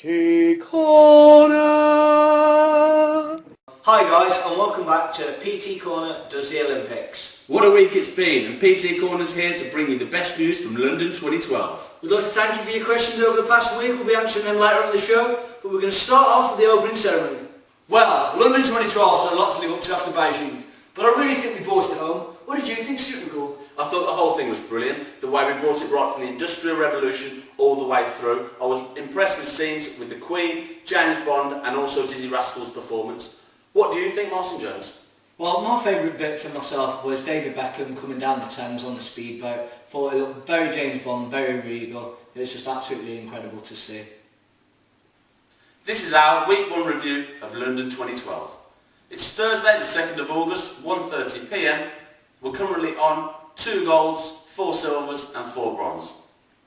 PTCorner! Hi guys, and welcome back to PTCorner Does the Olympics. What a week it's been, and PTCorner's here to bring you the best news from London 2012. We'd like to thank you for your questions over the past week. We'll be answering them later on in the show, but we're going to start off with the opening ceremony. Well, London 2012 had a lot to live up to after Beijing, but I really think we brought it home. What did you think, Super Cool? I thought the whole thing was brilliant, the way we brought it right from the Industrial Revolution all the way through. I was impressed with scenes with the Queen, James Bond and also Dizzy Rascal's performance. What do you think, Martin Jones? Well, my favourite bit for myself was David Beckham coming down the Thames on the speedboat. Thought it looked very James Bond, very regal. It was just absolutely incredible to see. This is our Week 1 review of London 2012. It's Thursday the 2nd of August, 1:30 PM. We're currently on 2 golds, 4 silvers and 4 bronze.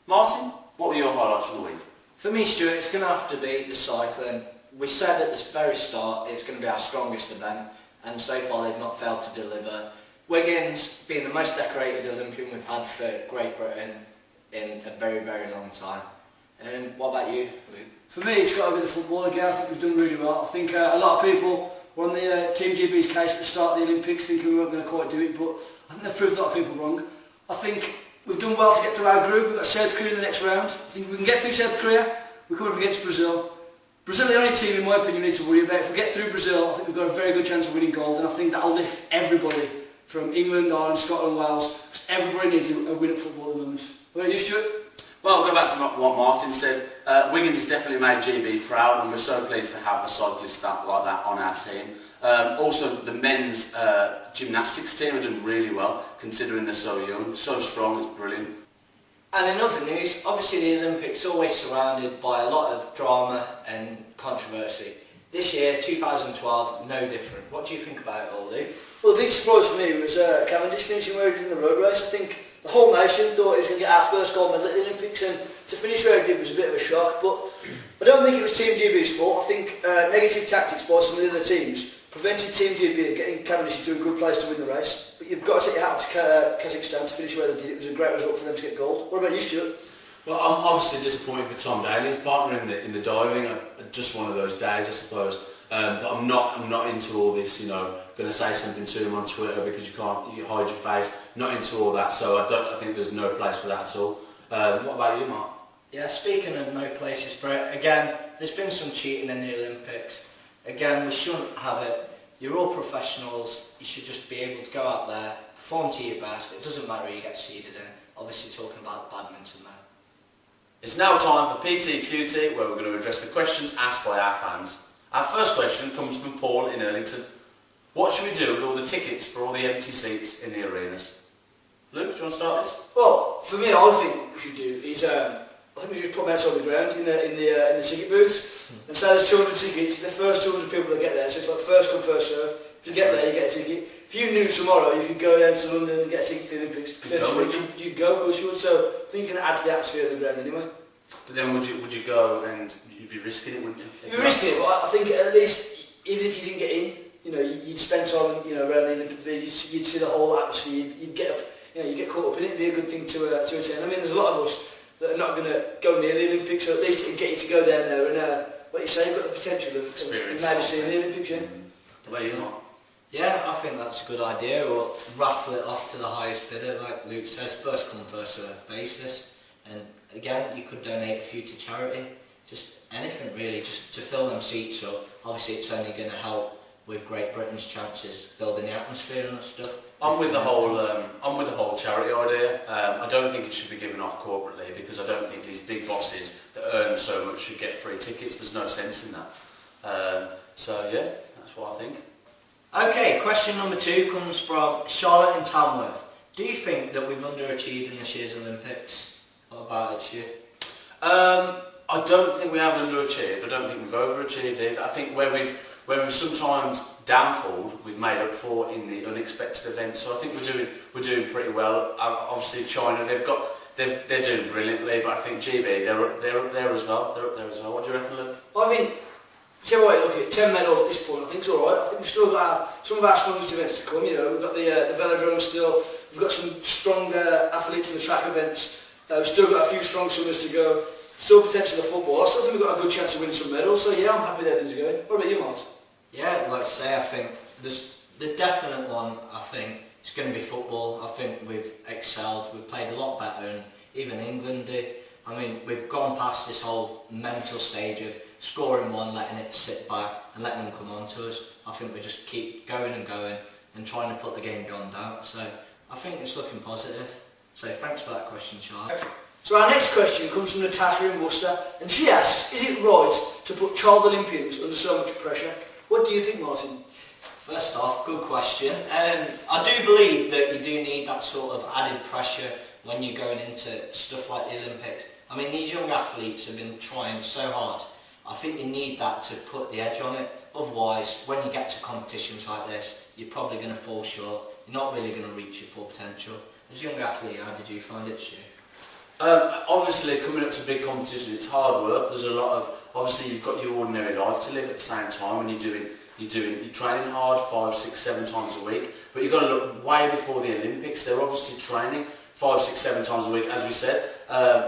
Martin, what were your highlights from the week? For me, Stuart, it's going to have to be the cycling. We said at the very start it's going to be our strongest event, and so far they've not failed to deliver. Wiggins being the most decorated Olympian we've had for Great Britain in a very, very long time. What about you, Luke? For me, it's got to be the football again. I think we've done really well. I think a lot of people were on the Team GB's case at the start of the Olympics thinking we weren't going to quite do it, but I think they've proved a lot of people wrong. I think we've done well to get through our group. We've got South Korea in the next round. I think if we can get through South Korea, we come up against Brazil. Brazil are the only team, in my opinion, we need to worry about. If we get through Brazil, I think we've got a very good chance of winning gold, and I think that'll lift everybody from England, Ireland, Scotland, Wales, because everybody needs a win at football at the moment. What about you, Stuart? Well, I'll go back to what Martin said. Wiggins has definitely made GB proud, and we're so pleased to have a cyclist like that on our team. Also, the men's gymnastics team are doing really well, considering they're so young, so strong, it's brilliant. And in other news, obviously the Olympics are always surrounded by a lot of drama and controversy. This year, 2012, no different. What do you think about it all, Luke? Well, the big surprise for me was Cavendish finishing where he did in the road race. I think the whole nation thought he was going to get our first gold medal at the Olympics, and to finish where he did was a bit of a shock, but I don't think it was Team GB's fault. I think negative tactics by some of the other teams prevented Team GB of getting Cavendish into a good place to win the race. But you've got to take your hat off to Kazakhstan to finish where they did. It was a great result for them to get gold. What about you, Stuart? Well, I'm obviously disappointed for Tom Daly's partner in the diving. Just one of those days, I suppose. But I'm not into all this, going to say something to him on Twitter because you hide your face. Not into all that, so I think there's no place for that at all. What about you, Mark? Yeah, speaking of no places for it, again, there's been some cheating in the Olympics. Again, we shouldn't have it. You're all professionals. You should just be able to go out there, perform to your best. It doesn't matter who you get seeded in. Obviously talking about badminton now. It's now time for PTQT, where we're going to address the questions asked by our fans. Our first question comes from Paul in Erlington. What should we do with all the tickets for all the empty seats in the arenas? Luke, do you want to start this? Well, for me, all I think we should do is I think we should just put them out on the ground in the ticket booths and say there's 200 tickets. The first 200 people that get there, so it's like first come first serve. If you get there, you get a ticket. If you knew tomorrow you could go down to London and get a ticket to the Olympics, potentially you'd go, of course you would. So I think you can add to the atmosphere of the ground anyway. But then would you go and you'd be risking it, wouldn't you? You'd be risking it, but I think at least even if you didn't get in, you'd spend time around the Olympic Village. You'd see the whole atmosphere. You'd get up, you get caught up in it. It'd be a good thing to attend. I mean, there's a lot of us that are not going to go near the Olympics, so at least it would get you to go down there and, like you say, you've got the potential of maybe seeing the Olympics, yeah. The way you are. Yeah, I think that's a good idea, or raffle it off to the highest bidder, like Luke says, first come first serve basis. And again, you could donate a few to charity, just anything really, just to fill them seats up. Obviously it's only going to help with Great Britain's chances, building the atmosphere and stuff. I'm with the whole charity idea. I don't think it should be given off corporately because I don't think these big bosses that earn so much should get free tickets. There's no sense in that. So yeah, that's what I think. Okay, question number 2 comes from Charlotte in Tamworth. Do you think that we've underachieved in this year's Olympics? What about it, Stu? I don't think we have underachieved. I don't think we've overachieved either. I think where we've sometimes downfalled, we've made up for in the unexpected events. So I think we're doing pretty well. Obviously China, they're doing brilliantly, but I think GB they're up there as well. They're up there as well. What do you reckon, Luke? Well, I think whichever way you look at it, 10 medals at this point, I think it's all right. I think we've still got some of our strongest events to come. We've got the velodrome still. We've got some strong athletes in the track events. We've still got a few strong swimmers to go. still potential of football. I still think we've got a good chance of winning some medals. So yeah, I'm happy that things are going. What about you, Martin? Yeah, like I say, I think the definite one, I think, is going to be football. I think we've excelled, we've played a lot better than even England did. I mean, we've gone past this whole mental stage of scoring one, letting it sit back and letting them come on to us. I think we just keep going and trying to put the game beyond doubt. So I think it's looking positive. So thanks for that question, Charlie. So our next question comes from Natasha in Worcester, and she asks, is it right to put child Olympians under so much pressure? What do you think, Martin? First off, good question. I do believe that you do need that sort of added pressure when you're going into stuff like the Olympics. I mean, these young athletes have been trying so hard. I think you need that to put the edge on it. Otherwise, when you get to competitions like this, you're probably going to fall short. You're not really going to reach your full potential. As a young athlete, how did you find it, Stu? Obviously, coming up to big competition, it's hard work. There's a lot of, obviously, you've got your ordinary life to live at the same time, and you're training hard 5, 6, 7 times a week. But you've got to look way before the Olympics. They're obviously training 5, 6, 7 times a week, as we said,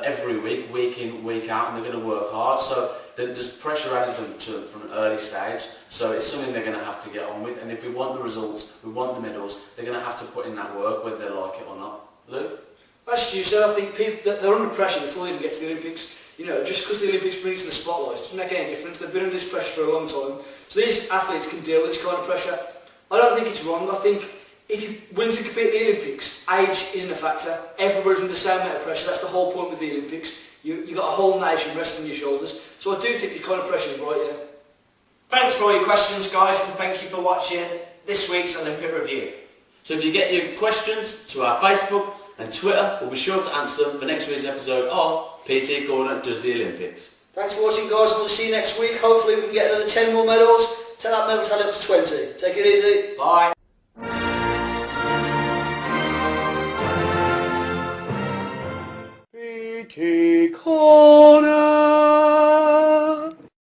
every week in, week out, and they're going to work hard. So there's pressure added them to from an early stage. So it's something they're going to have to get on with. And if we want the results, we want the medals, they're going to have to put in that work, whether they like it or not. Luke? As Stu said, I think people they're under pressure before they even get to the Olympics. You know, just because the Olympics brings in the spotlight, it doesn't make any difference. They've been under this pressure for a long time. So these athletes can deal with this kind of pressure. I don't think it's wrong. I think if you win to compete at the Olympics, age isn't a factor. Everybody's under the same amount of pressure. That's the whole point with the Olympics. You've got a whole nation resting on your shoulders. So I do think this kind of pressure is right, yeah. Thanks for all your questions, guys, and thank you for watching this week's Olympic Review. So if you get your questions to our Facebook and Twitter, we'll be sure to answer them for next week's episode of PT Corner Does the Olympics. Thanks for watching, guys, and we'll see you next week. Hopefully we can get another 10 more medals. Take that medal tally up to 20. Take it easy. Bye. PTCorner.